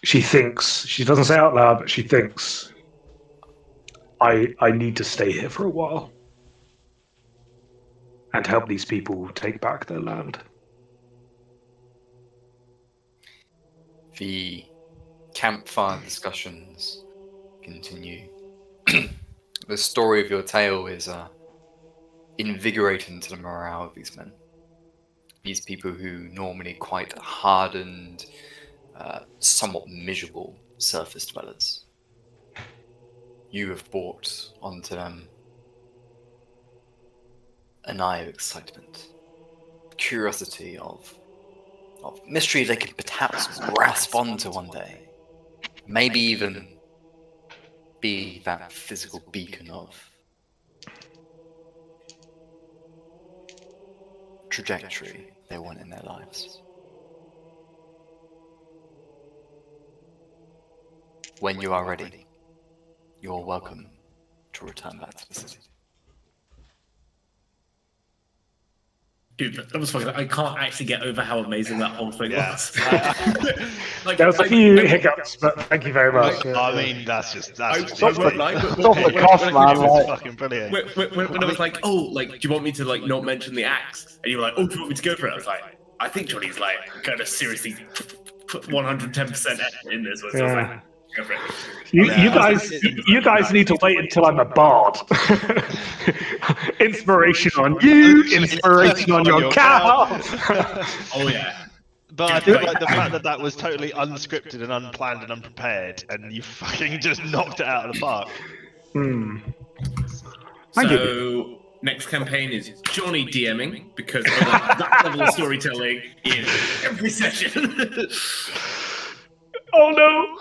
she thinks, she doesn't say out loud, but she thinks, I need to stay here for a while and help these people take back their land. The campfire discussions continue. The story of your tale is invigorating to the morale of these men. These people who normally quite hardened, somewhat miserable surface dwellers. You have brought onto them an eye of excitement, curiosity of mystery they could perhaps grasp onto one day. Maybe even be that physical beacon of trajectory they want in their lives. When you are ready, you are welcome to return back to the city. Dude, that was fucking. I can't actually get over how amazing that whole thing was. There was a few hiccups, but thank you very much. I mean, that's just It's off the cuff, man. It's fucking brilliant. When I was like, oh, like, do you want me to like not mention the axe? And you were like, oh, do you want me to go for it? I was like, I think Johnny's like going to seriously put 110% effort in this one. So I was like, go for it. You guys need to wait until I'm a bard. Inspiration on you, inspiration on your cow. Oh yeah. But I feel like the fact that was totally unscripted and unplanned and unprepared, and you fucking just knocked it out of the park. So next campaign is Johnny DMing, because of that level of storytelling in every session. Oh no!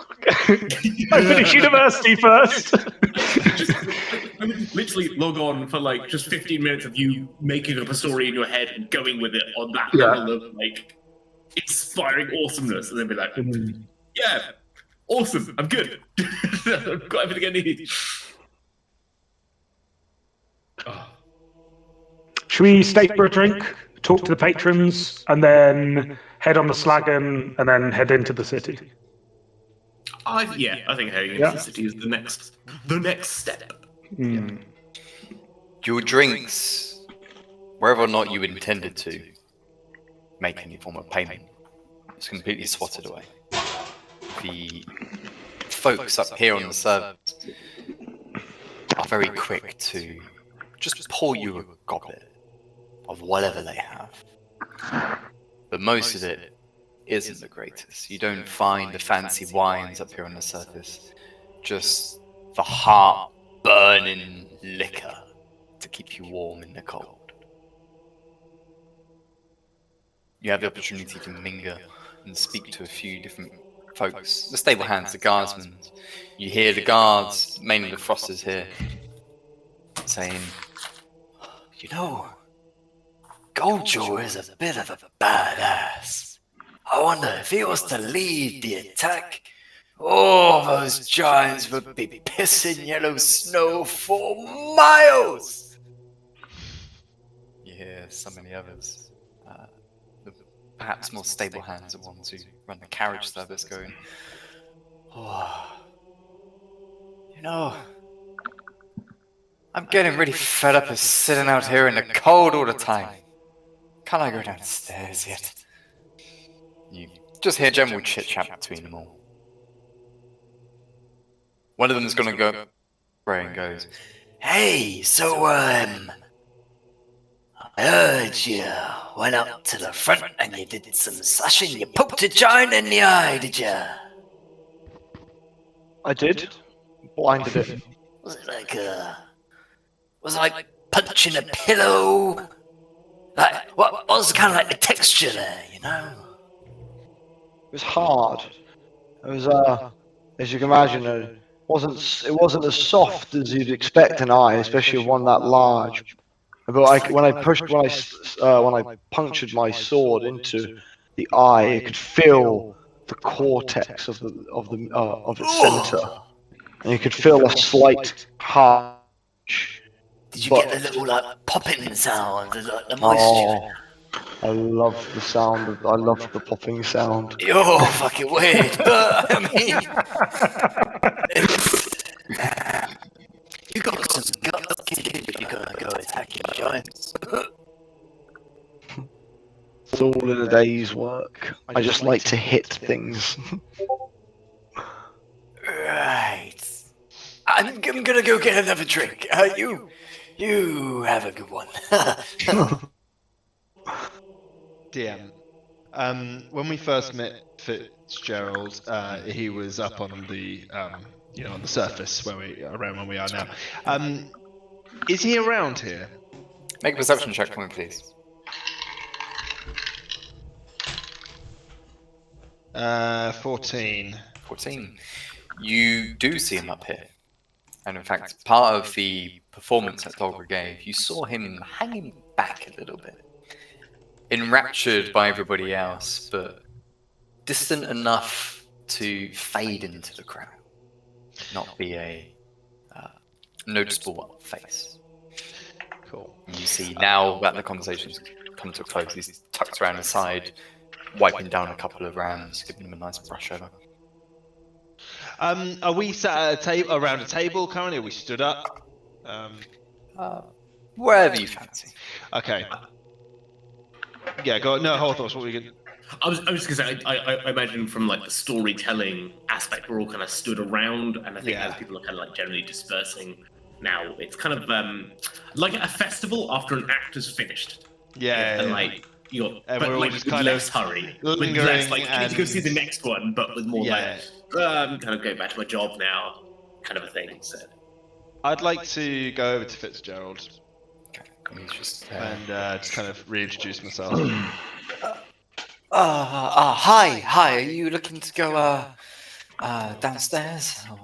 I finish university first. I mean, literally log on for like just 15 minutes of you making up a story in your head and going with it on that level of like inspiring awesomeness, and then be like, yeah, awesome, I'm good. I've got everything I need. Should we stay for a drink, talk to the patrons, and then head on the Slagon, and then head into the city? I think heading into the city is the next step. Your drinks, wherever or not you intended to make any form of payment, is completely swatted away. The folks up here on the servers are very quick to just pour you a goblet of whatever they have. But most of it isn't the greatest. You don't find the fancy wines up here on the surface, just the heart-burning liquor to keep you warm in the cold. You have the opportunity to mingle and speak to a few different folks, the stable hands, the guardsmen. You hear the guards, mainly the frosters here, saying, you know, Goldjaw is a bit of a badass. I wonder if he was to lead the attack, all those giants would be pissing yellow snow for miles. You hear some of the others, the perhaps more stable hands, the ones who run the carriage service, going, oh, you know, I'm getting really fed up of sitting out here in the cold all the time. Can't I go downstairs yet? You just hear general chit-chat between them all. One of them is going to go, Ray, and goes, hey, so, I heard you went up to the front and you did some slashing. You poked a giant in the eye, did you? I did. Blinded it. Was it like punching a pillow? Like, what was kind of like the texture there, you know? It was hard. It was, as you can imagine, it wasn't as soft as you'd expect an eye, especially one that large. But when I punctured my sword into the eye, I could feel the cortex of its center, and you could feel a slight harsh. Did you get the little like popping sound, the moisture? I love the sound of. I love the popping sound. You're fucking weird, but I mean, you got some guts, kid, but you're gonna go attacking giants. It's all in a day's work. I just like to hit things. Right. I'm gonna go get another drink. You have a good one. DM. When we first met Fitzgerald, he was up on the on the surface around where we are now. Is he around here? Make a perception check for me, please. 14. 14. You do see him up here. And in fact, part of the performance that Dogger gave, you saw him hanging back a little bit. Enraptured by everybody else, but distant enough to fade into the crowd. Not be a noticeable face. Cool. And you see now that the conversation's come to a close, he's tucked around his side, wiping down a couple of rounds, giving him a nice brush over. Are we sat at around a table currently? Are we stood up? Wherever you fancy. Okay. Yeah, go. No, hold on. What we can. I was just gonna say, I imagine from like the storytelling aspect, we're all kind of stood around, and I think as people are kind of like generally dispersing now, it's kind of like a festival after an act is finished. Yeah. And like you're, and but we're all like just with kind less of hurry, with less like I need to go see the next one, but with more like kind of going back to my job now, kind of a thing. So I'd like to go over to Fitzgerald He's just and just kind of reintroduce myself. Hi. Are you looking to go downstairs? Or...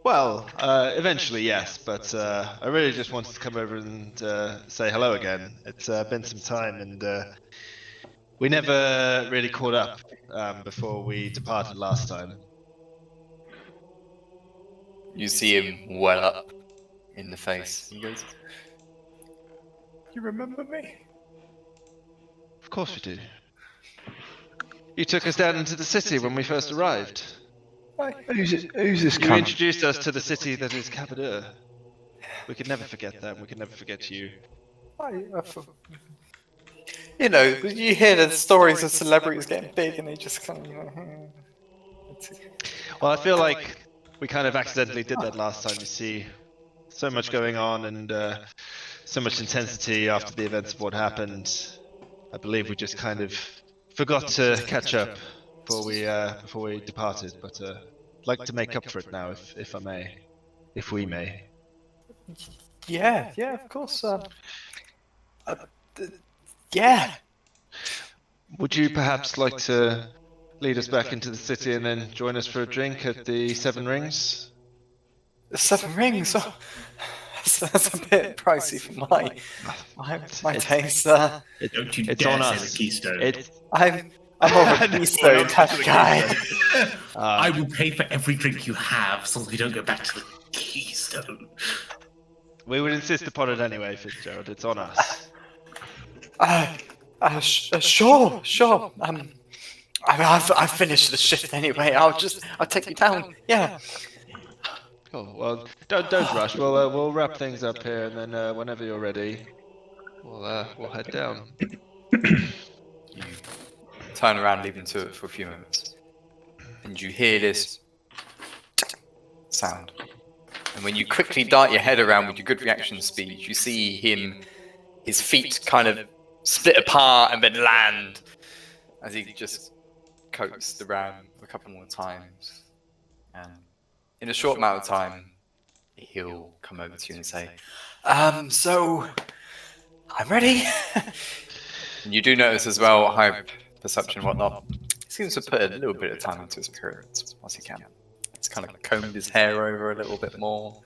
Well, eventually, yes, but I really just wanted to come over and say hello again. It's been some time, and we never really caught up before we departed last time. You see him well up in the face. He goes, "You remember me?" Of course we do. You took us down into the city when we first arrived. Who's this You cunt? introduced us to the city that is Kagh Badur. We could never forget that. We could never forget you. You know, you hear the stories of celebrities getting big, and they just kind of. Well, I feel like we kind of accidentally did that last time. You see, so much going on and so much intensity after the events of what happened. I believe we just kind of forgot to catch up before we departed. But I'd like to make up for it now, if I may, if we may. Yeah, of course. Yeah. Would you perhaps like to lead us back into the city and then join us for a drink at the Seven Rings? The Seven Rings. Oh, that's a bit pricey for my taste. don't you It's dare on say us. the Keystone. I'm more of a Keystone type of guy. I will pay for every drink you have, as long as we don't go back to the Keystone. We would insist upon it anyway, Fitzgerald. It's on us. Sure. I've finished the shift anyway. I'll take you down. Yeah. Cool. Well, don't rush. We'll wrap things up here, and then whenever you're ready, we'll head down. You turn around, leaving to it for a few moments, and you hear this sound. And when you quickly dart your head around with your good reaction speed, you see his feet kind of split apart and then land as he just coaxed around a couple more times. And in a short amount of time, he'll come over to you and say, so I'm ready. And you do notice as well, high perception and whatnot, he seems to put a little bit of time into his appearance once he can. He's kind of combed his hair over a little bit more.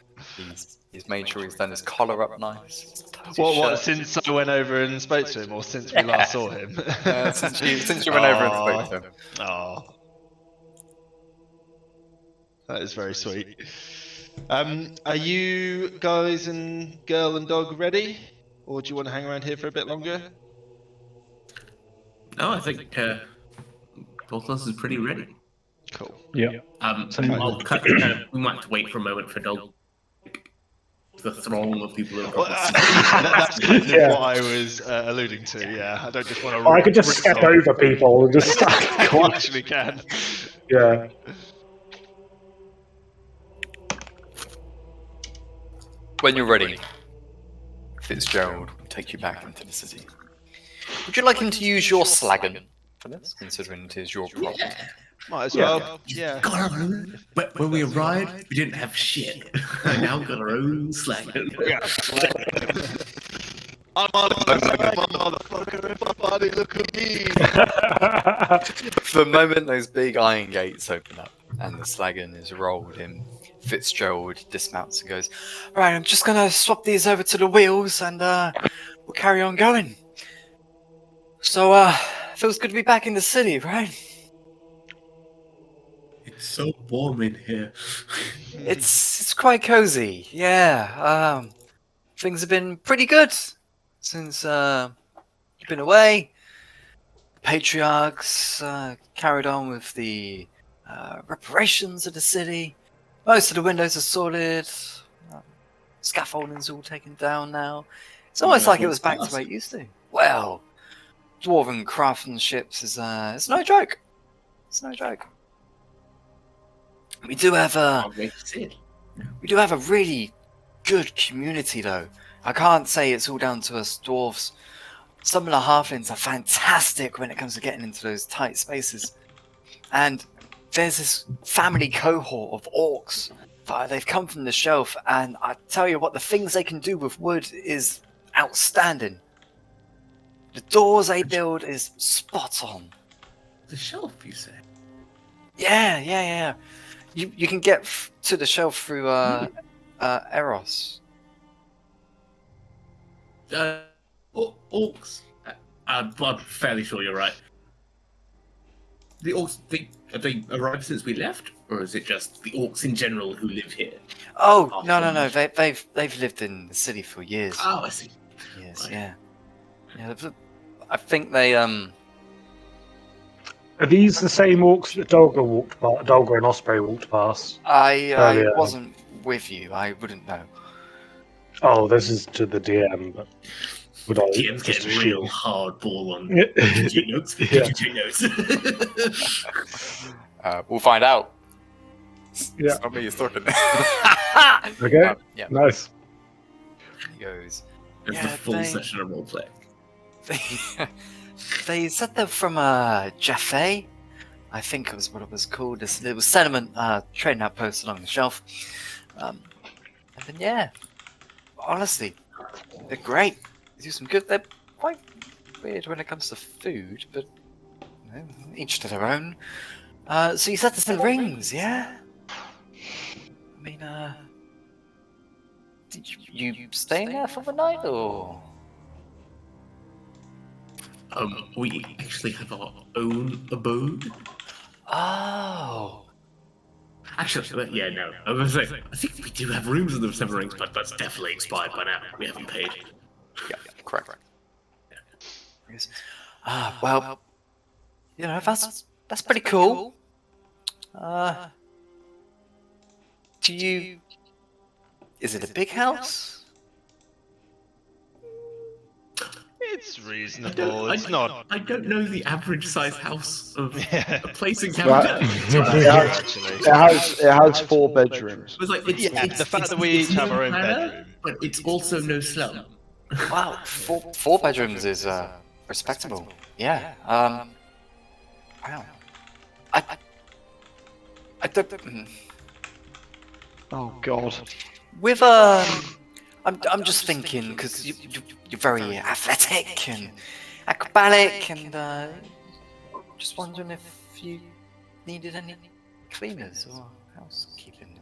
He's made sure he's done his collar up nice. What? Since I went over and spoke to him, or since we last saw him? Since you went over and spoke to him. Oh, that is very sweet. Are you guys and girl and dog ready, or do you want to hang around here for a bit longer? No, I think Porthos is pretty ready. Cool. Yeah. I'll cut. We might have to wait for a moment for the throng of people who are Well, probably that's kind of Yeah. what I was alluding to. Yeah, I don't just want to. I could just step over people and just start You quiet. actually can. Yeah. When you're ready, Fitzgerald will take you back into the city. Would you like him to use your slagon for this, considering it is your problem? Might as Yeah. well. Yeah. got our own. When we arrived, we didn't have shit. And now we've got our own slagon. I'm on motherfucker, everybody look at me. The moment those big iron gates open up and the slagon is rolled in, Fitzgerald dismounts and goes, "Right, I'm just gonna swap these over to the wheels and we'll carry on going." So, feels good to be back in the city, right? It's so warm in here. It's quite cozy, yeah. Things have been pretty good since you've been away. The patriarchs carried on with the reparations of the city. Most of the windows are sorted. Scaffolding's all taken down now. It's almost like it was back to where it used to. Well, dwarven craftsmanship is it's no joke. It's no joke. We do have a really good community, though. I can't say it's all down to us dwarves. Some of the halflings are fantastic when it comes to getting into those tight spaces. And there's this family cohort of orcs. They've come from the shelf, and I tell you what, the things they can do with wood is outstanding. The doors they build is spot on. The shelf, you say? Yeah. You can get to the shelf through Eros. Orcs. I'm fairly sure you're right. The orcs, have they arrived since we left, or is it just the orcs in general who live here? Oh no! They've lived in the city for years. Oh, I see. Yes, Right. yeah. I think they Are these the same orcs that Dolga and Osprey walked past? I Earlier. wasn't with you. I wouldn't know. Oh, this is to the DM, but would I DM's just getting real hardball on. Yeah. Did you take notes? Did Yeah. you take notes? We'll find out. Yeah. It's not me. It's Thornton. Okay. Yeah. Nice. He goes. It's Yeah, the full they- session of roleplay. They said they're from Jaffe. I think it was what it was called. It was settlement trading outposts along the shelf. And then yeah, honestly, they're great. They do some good. They're quite weird when it comes to food, but you know, each to their own. So you said there's the rings, yeah? I mean, did you staying there for the night, or? We actually have our own abode. Oh. Actually, yeah, no. I was gonna say, I think we do have rooms in the Seven Rings, but that's definitely expired by now. We haven't paid. Yeah, correct. Yes. Well, you know, that's pretty cool. Do you? Is it a big house? It's reasonable. It's not. I don't know the average size house of Yeah. a place in Right. Canada. It has 4 bedrooms. It was like Yeah, the fact that we each have no our own manor, bedroom. but it's also no slum. Wow, four bedrooms is respectable. Yeah. Wow. I don't. Oh God. With I'm just thinking because you're very athletic and acrobatic, and just wondering if you needed any cleaners or housekeeping.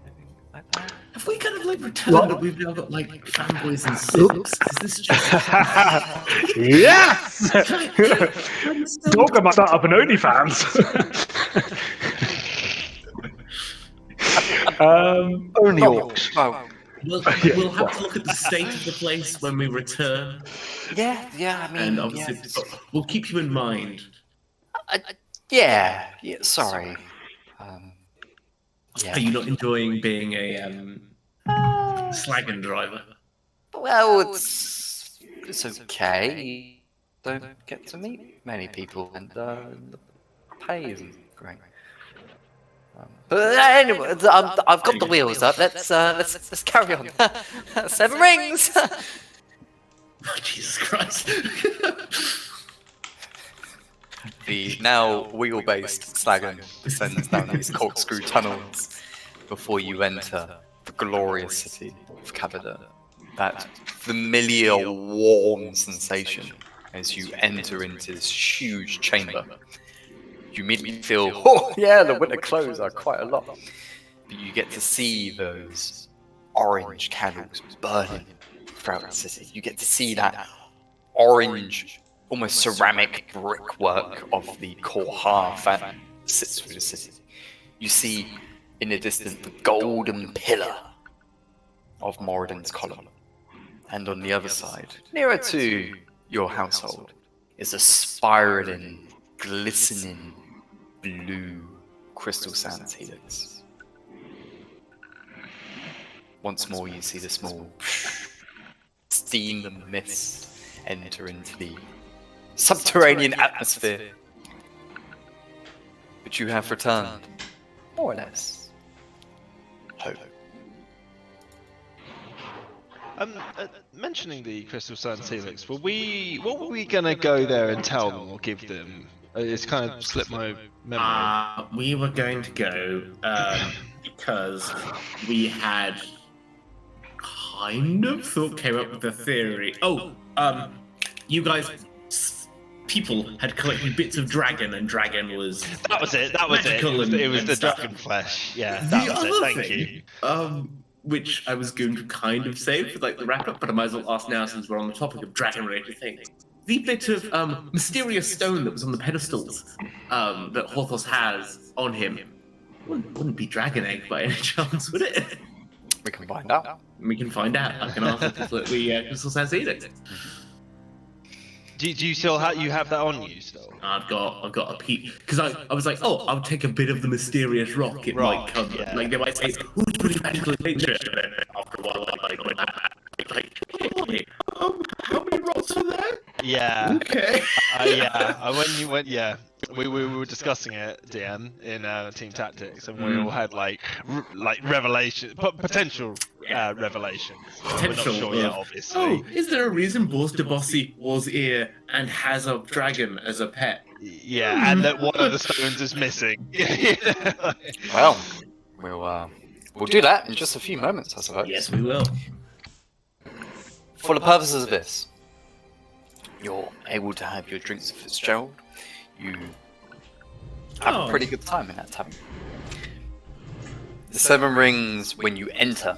Anything like that. Have we kind of like returned that we've now got like fanboys and simps? Is this just Yes! Dolga might start up an OnlyFans. Only orcs. Well, We'll have to look at the state of the place when we return, Yeah, I mean, and obviously we'll keep you in mind. yeah. Sorry. Are you not enjoying being a slagging driver? Well, it's okay. You don't get to meet many people, and the pay isn't great. But anyway, I've got the wheels up. Let's carry on. 7 rings. Oh, Jesus Christ! The now wheel-based Slagon descends down these corkscrew tunnels before you enter the glorious city of Kagh Badur. That familiar warm sensation as you enter into this huge chamber. You immediately feel, oh yeah, the winter clothes are quite a lot. But you get to see those orange candles burning throughout the city. You get to see that orange, almost ceramic brickwork of the core half that sits through the city. You see in the distance the golden pillar of Moradin's column. And on the other side, nearer to your household, is a spiraling, glistening blue crystal sands helix. Once more you see the small steam and mist enter into the subterranean atmosphere. But you have returned, more or less, home. Mentioning the Crystal Sands Helix, what were we gonna go there and tell them or give them? It's kind of slipped my memory. We were going to go because we had kind of came up with a theory. You guys, people had collected bits of dragon, and dragon was that was it. It was the dragon flesh. Yeah, that was it. Thank you. Which I was going to kind of save for like the wrap up, but I might as well ask now since we're on the topic of dragon related things. The bit of mysterious stone that was on the pedestals that Horthos has on him wouldn't be dragon egg by any chance, would it? We can find out. We can find out. I can ask the Crystal Sands Edict. Do you still have that on you still? I've got a peek because I was like, oh, I'll take a bit of the mysterious rock. It might come. Yeah. Like they might say, "Ooh, it's pretty magical in nature." And then after a while, how many rocks are there? Yeah. Okay. We were discussing it, DM, in Team Tactics, and we all had like revelation, potential revelations. We're not sure yet, obviously. Oh, is there a reason Bors de Bossy was here and has a dragon as a pet? Yeah, and that one of the stones is missing. Well, we'll do that in just a few moments, I suppose. Yes, we will. For the purposes of this, you're able to have your drinks of Fitzgerald. You have a pretty good time in that tavern. The 7 rings, when you enter,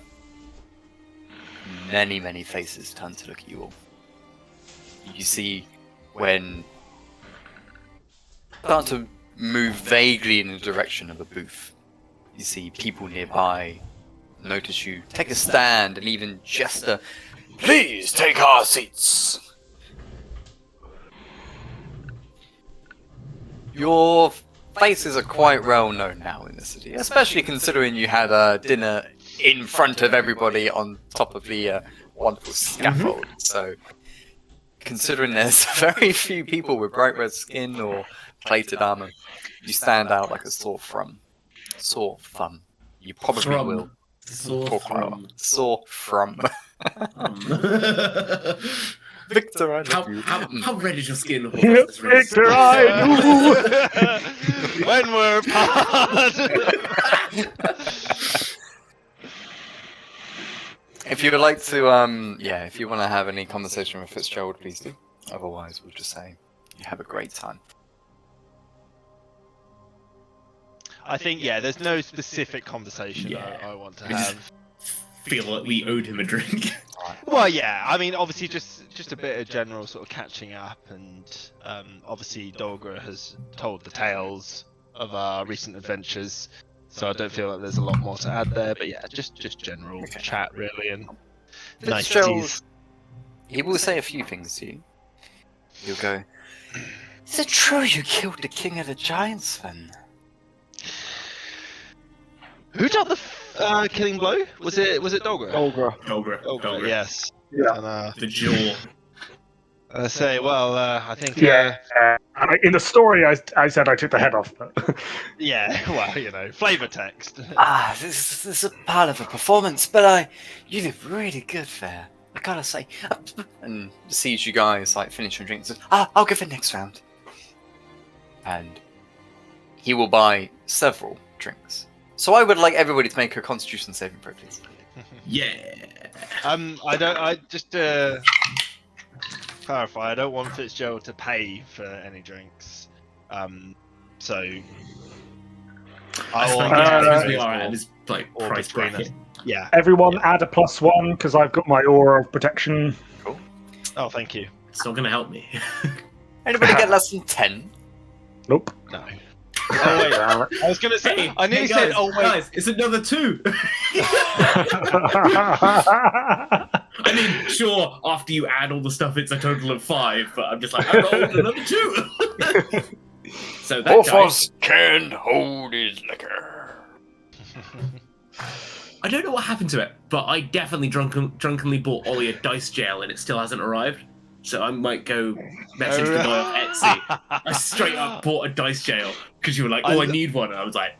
many faces turn to look at you all. You see when start to move vaguely in the direction of a booth. You see people nearby notice you, take a stand, and even gesture, "Please take our seats." Your faces are quite well known now in the city, especially considering you had a dinner in front of everybody on top of the wonderful scaffold. So, considering there's very few people with bright red skin or plated armor, you stand out like a sore thumb. Sore thumb. You probably will. Sore thumb. Sore thumb. Victor, I love you. How red is your skin? Victor, I do. When we're apart. If you would like to, if you want to have any conversation with Fitzgerald, please do. Otherwise, we'll just say you have a great time. I think, there's no specific conversation I want to have. Feel like we owed him a drink. Well, I mean, obviously, just a bit of general sort of catching up, and obviously, Dolgra has told the tales of our recent adventures, So I don't feel like there's a lot more to add there. But yeah, just general Okay. chat really and Fitzgerald, niceties. he will say a few things to you. He'll go, "Is it true you killed the king of the giants, then?" Who dealt the killing blow? Was it Dolgra? Dolgra. Yes. Yeah. And, The jaw. I say, well, I think, Yeah. In the story, I said I took the head off. But yeah, well, flavor text. This is a part of a performance, but you did really good there. I gotta say. And sees you guys like finish your drinks. I'll give it next round. And he will buy several drinks. So I would like everybody to make a Constitution saving throw, please. Yeah. I just to clarify, I don't want Fitzgerald to pay for any drinks. So I think as we are at his like or price between bracket. us. Yeah. everyone add a +1 because I've got my aura of protection. Cool. Oh, thank you. It's not going to help me. Anybody get less than 10? Nope. No. Oh wait, I was gonna say. I nearly said, "Oh wait." Guys, it's another 2. I mean, sure, after you add all the stuff, it's a total of 5. But I'm just like, I rolled another 2. So that Both of guy, us can hold his liquor. I don't know what happened to it, but I definitely drunkenly bought Ollie a dice jail, and it still hasn't arrived. So I might go message the guy off Etsy. I straight up bought a dice jail because you were like, "Oh, I need one," and I was like,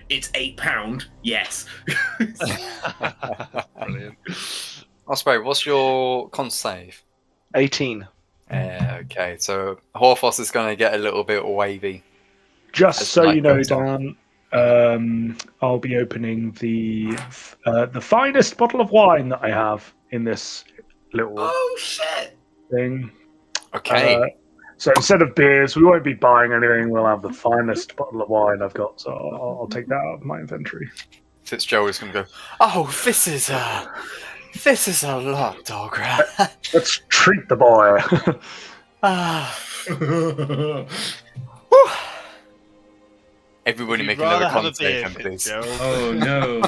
"It's £8. Yes." Brilliant. Osprey, what's your con save? 18. Okay, so Horfos is going to get a little bit wavy. Just As so night you know, goes on. Dan, I'll be opening the finest bottle of wine that I have in this little Oh shit! thing. Okay. So instead of beers, we won't be buying anything. We'll have the finest bottle of wine I've got. So I'll take that out of my inventory. Fitzgerald is going to go, "Oh, this is a lot, Dogra." Let's treat the boy. Everybody You'd make rather another have con a beer, save, please. Fitzgerald. Oh no!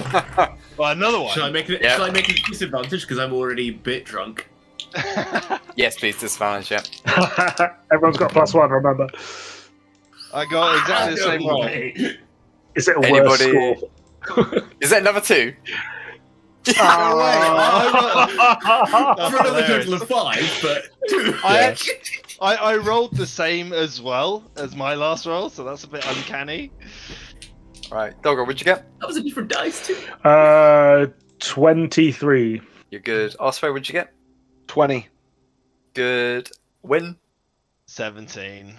Well, another one. Shall I make it? Yeah. Shall I make it a disadvantage because I'm already a bit drunk? Yes, please, disadvantage, yeah. Everyone's got a +1. Remember, I got exactly the same roll. is it a worse Anybody- score? Is that number 2? For another total of 5, but 2. I rolled the same as well as my last roll, so that's a bit uncanny. Right, Dogra, what'd you get? That was a different dice too. 23. You're good. Osprey, what'd you get? 20. Good. Win. 17.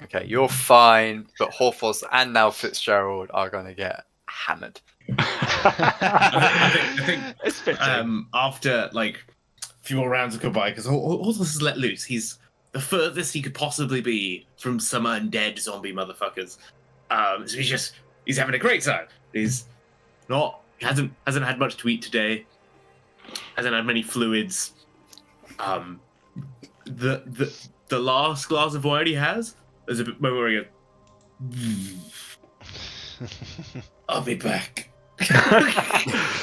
Okay, you're fine, but Horfos and now Fitzgerald are going to get hammered. I think It's fitting. after like a few more rounds have come by, because Hortos is let loose. He's the furthest he could possibly be from some undead zombie motherfuckers. So he's having a great time. He hasn't had much to eat today. Hasn't had many fluids. The last glass of wine he has, there's a bit moment where he goes, "I'll be back,"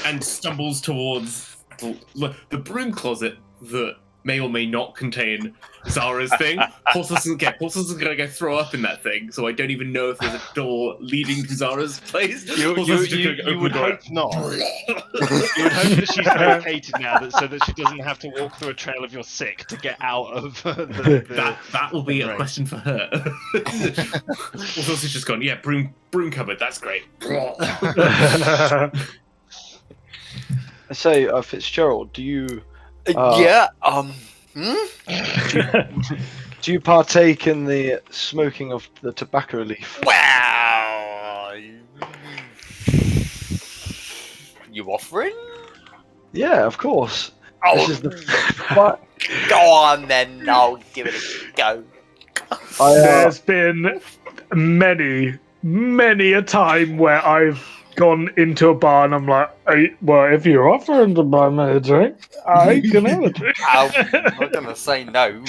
and stumbles towards the broom closet that may or may not contain Zara's thing. Hortus is gonna go throw up in that thing, so I don't even know if there's a door leading to Zara's place. You would hope not. You would hope that she's located now, so that she doesn't have to walk through a trail of your sick to get out of That will be a Right. question for her. Hortus has just gone, yeah, broom cupboard, that's great. I say, Fitzgerald, do you Yeah, do you partake in the smoking of the tobacco leaf? Wow. You offering? Yeah, of course. Oh, This is the go on then. I'll give it a go. There's been many a time where I've gone into a bar and I'm like, well, if you're offering to buy me a drink, I can have a drink. I'm not gonna say no.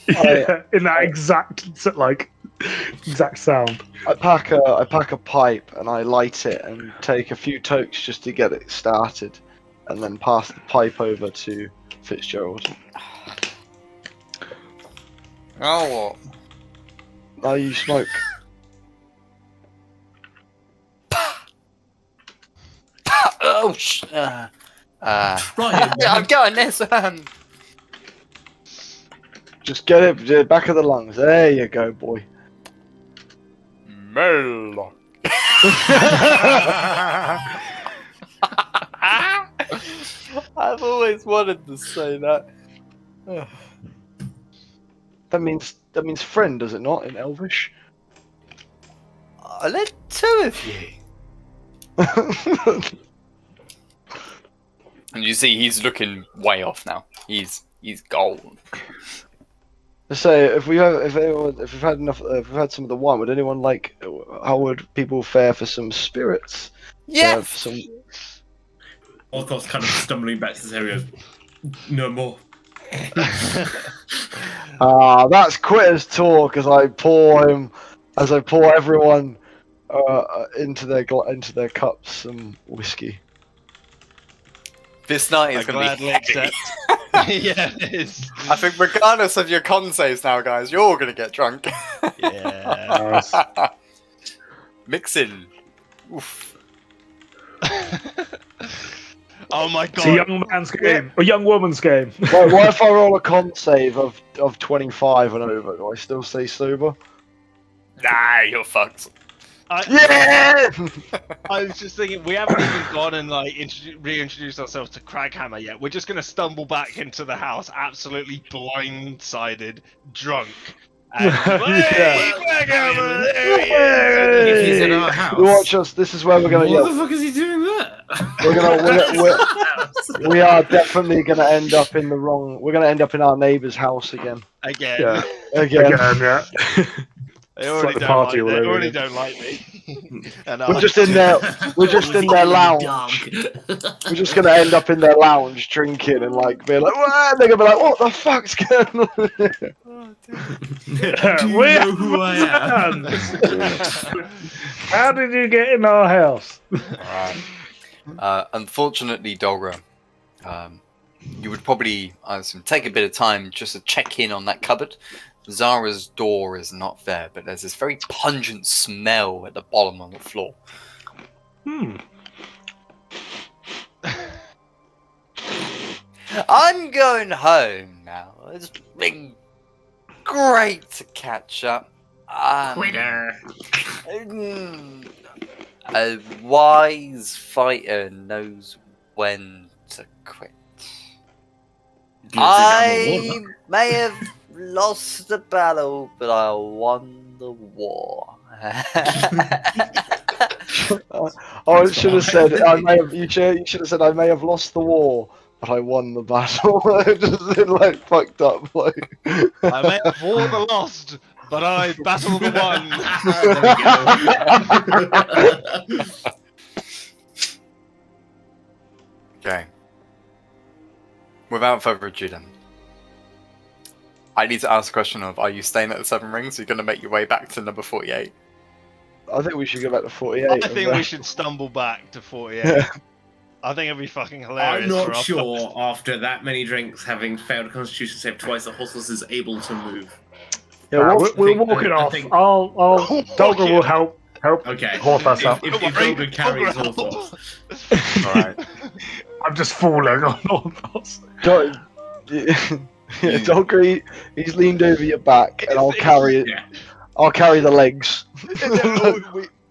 Yeah, in that exact like exact sound. I pack a pipe and I light it and take a few tokes just to get it started, and then pass the pipe over to Fitzgerald. Oh, Now you smoke. oh, Right. I'm going this. Just get it back of the lungs. There you go, boy. Mel. I've always wanted to say that. That means friend, does it not, in Elvish? I let two of you. And you see, he's looking way off now. He's gone. So if we've had some of the wine, would anyone like? How would people fare for some spirits? Yeah. Some. Of course, kind of stumbling back to this area. No more. That's Quitter's talk as I pour everyone into their cups some whiskey. This night I is going to be gladly heavy. accept. Yeah, it is. I think regardless of your con saves now, guys, you're all going to get drunk. Yeah. Mixing. Oof. Oh my It's a god. young man's game. A young woman's game. Well, what if I roll a con save of 25 and over? Do I still stay sober? Nah, you're fucked. Yeah! I was just thinking, we haven't even gone and like reintroduced ourselves to Craghammer yet. We're just gonna stumble back into the house, absolutely blindsided, drunk. And, hey, Craghammer, there he is! If he's in our house. You watch us. This is where we're gonna. What Yeah, the fuck is he doing there? we are definitely gonna end up in the wrong. We're gonna end up in our neighbour's house again. Again. Yeah. Again. Again, yeah. They It's like already the don't party like. all They over already again. don't like me. And We're just in there. We're just in their lounge. We're just gonna end up in their lounge drinking and like be like, "What?" They're gonna be like, "What the fuck's going on?" Do you Where- know who I am? How did you get in our house? Alright. Unfortunately, Dolgra, you would probably, I assume, take a bit of time just to check in on that cupboard. Zara's door is not there, but there's this very pungent smell at the bottom of the floor. I'm going home now. It's been great to catch up. Quitter. A wise fighter knows when to quit. I may have lost the battle, but I won the war. Oh, it should have said. You should have said. I may have lost the war, but I won the battle. Just like fucked up. Like. I may have won the lost, but I battled the won. There we go. Okay. Without further ado then, I need to ask a question of, are you staying at the Seven Rings? Are you going to make your way back to number 48? I think we should go back to 48. I think we should stumble back to 48. Yeah. I think it'd be fucking hilarious. I'm for not our sure after that many drinks, having failed a Constitution save twice, the horse is able to move. Yeah, We'll walk it I off. think- I'll Dolga will help Okay. horse us up. If Dolga carries horse, Alright. I'm just falling on all those. Dolger, he's leaned over your back, and I'll carry it. yeah. I'll carry the legs.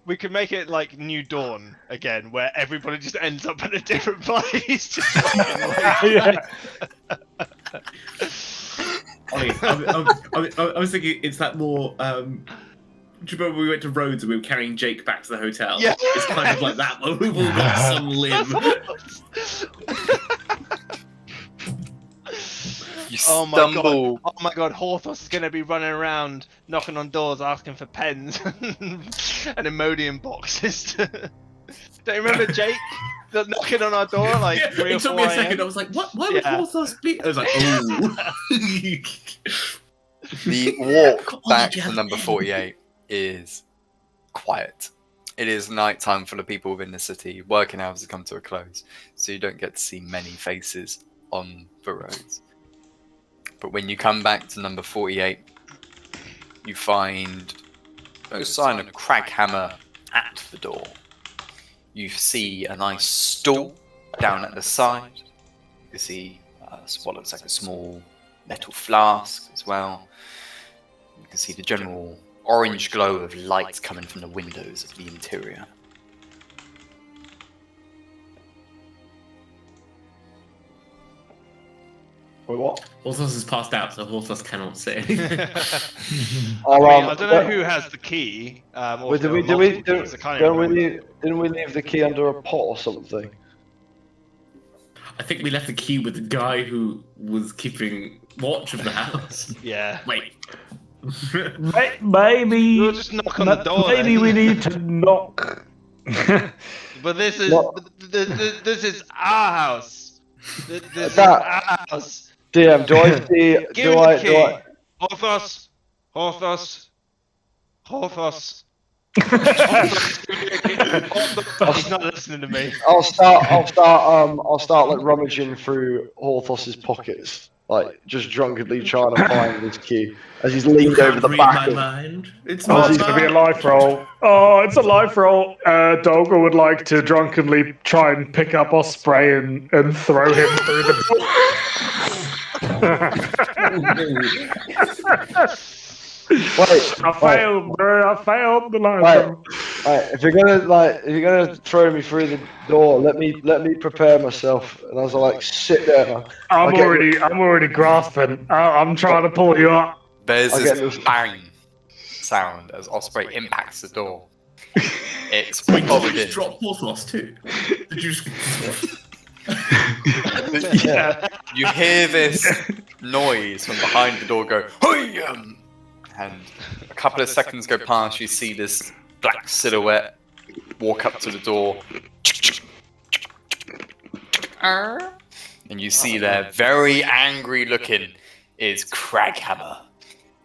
we could make it like New Dawn again, where everybody just ends up in a different place. Just fucking, like, Yeah. I was thinking it's that more. Do you remember we went to Rhodes and we were carrying Jake back to the hotel? Yeah. It's kind of like that, but we've all got some limb. You Oh my stumble. god! Oh my god! Horthos is gonna be running around, knocking on doors, asking for pens and Imodium boxes. Don't you remember Jake knocking on our door like Yeah, 3 or it took 4 me a a.m.? second. I was like, "What? Why would Yeah. Horthos be?" I was like, "Oh." The walk back to number 48 is quiet. It is night time for the people within the city. Working hours have come to a close, so you don't get to see many faces on the roads. But when you come back to number 48, you find no sign of Craghammer at the door. You see a nice stool down at the side. You see what looks like a small metal flask as well. You can see the general orange glow of light coming from the windows of the interior. Wait, what? Horthos is passed out, so Horthos cannot say. I don't know who has the key. Or Didn't we leave the key under a pot or something? I think we left the key with the guy who was keeping watch of the house. Yeah. Wait. Maybe We'll just knock on the door. maybe then. we need to knock. But this is this is our house. This is That- our house. DM, do I see? Give Do him I? the Do key. I? Horthos. He's not listening to me. I'll start like rummaging through Horthos's pockets, like just drunkenly trying to find this key as he's leaned over the Read back my of. mind. It's Oh, my it's going to be a mind. life roll. Oh, it's a life roll. Dolga would like to drunkenly try and pick up Osprey and throw him through the door. Wait, I failed, bro. I failed the life Right. roll. right. If you're gonna throw me through the door, let me prepare myself. And as I like sit there, I'm Okay. already grasping. I'm trying to pull you up. There's I'll this get this. bang sound as Osprey impacts the door. It's Wait, did bothered you just in. drop Horthos too? Did you just... Yeah. You hear this noise from behind the door go, "Hoyum!" And a couple of seconds go past, you see this black silhouette walk up to the door. And you see there, very angry looking, is Craghammer,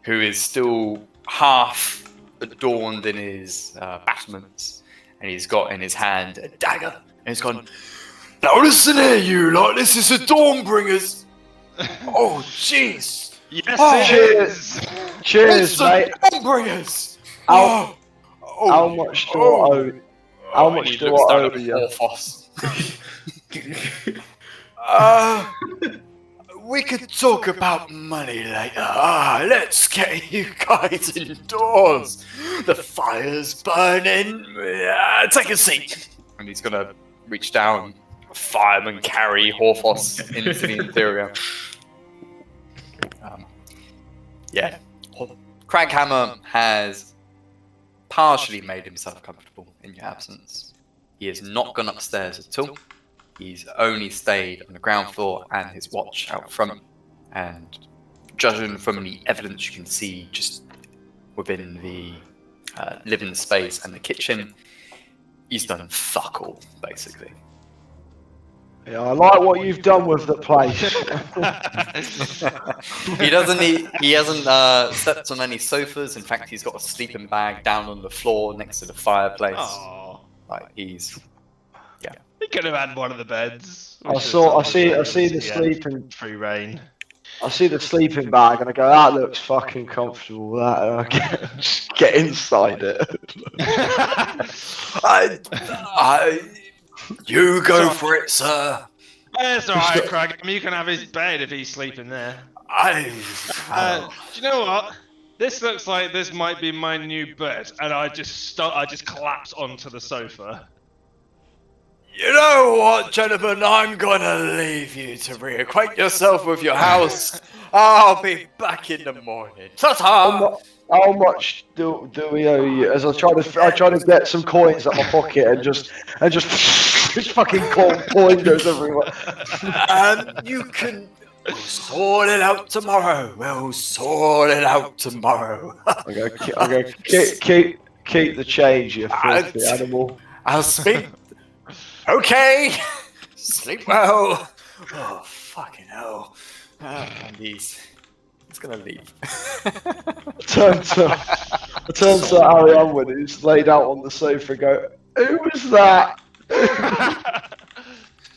who is still half adorned in his battlements. And he's got in his hand a dagger. And he's gone, "Now listen here, you lot, this is the Dawnbringers." Oh, jeez. Yes, Oh, it cheers. is. Cheers, It's the mate. Dawnbringers. How- Oh, How much do I owe? How much he do looks I down owe at you? Orphos. We could talk about money later. Let's get you guys indoors. The fire's burning. Take a seat. And he's gonna reach down, fireman carry Horthos into the interior. Yeah. Craghammer has partially made himself comfortable in your absence. He has not gone upstairs at all. He's only stayed on the ground floor and his watch out front. And judging from the evidence you can see just within the living space and the kitchen, he's done fuck all, basically. Yeah, I like what you've done with the place. He hasn't slept on any sofas. In fact, he's got a sleeping bag down on the floor next to the fireplace. Oh, Like he's we could have had one of the beds. I see the sleeping. Free reign. I see the sleeping bag and I go, that looks fucking comfortable. That and I just get inside it. You go for it, sir. It's alright, Craig. I mean, you can have his bed if he's sleeping there. Do you know what? This looks like this might be my new bed, and I just collapse onto the sofa. You know what, gentlemen? I'm gonna leave you to reacquaint yourself with your house. I'll be back in the morning. Ta-ta! How much do we owe you? As I try to get some coins out of my pocket and just fucking coin goes everywhere. You can sort it out tomorrow. We'll sort it out tomorrow. I'm gonna keep the change, you filthy animal. I'll speak. Okay. Sleep well. Oh, fucking hell. And he's It's gonna leave. I turn to Ariane when he's laid out on the sofa and go, who was that?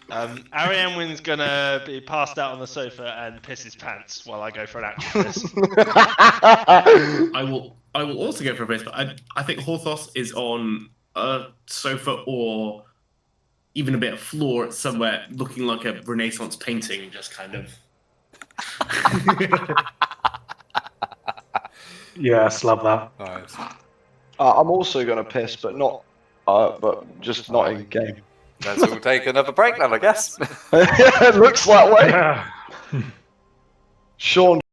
Arianwin's gonna be passed out on the sofa and piss his pants while I go for an action piss. I will also go for a piss, but I think Horthos is on a sofa or even a bit of floor somewhere, looking like a Renaissance painting, just kind of. Yes, love that. Nice. I'm also gonna piss, but not, but just not in game. Let's all take another break then, I guess. It looks that way. Yeah. Sean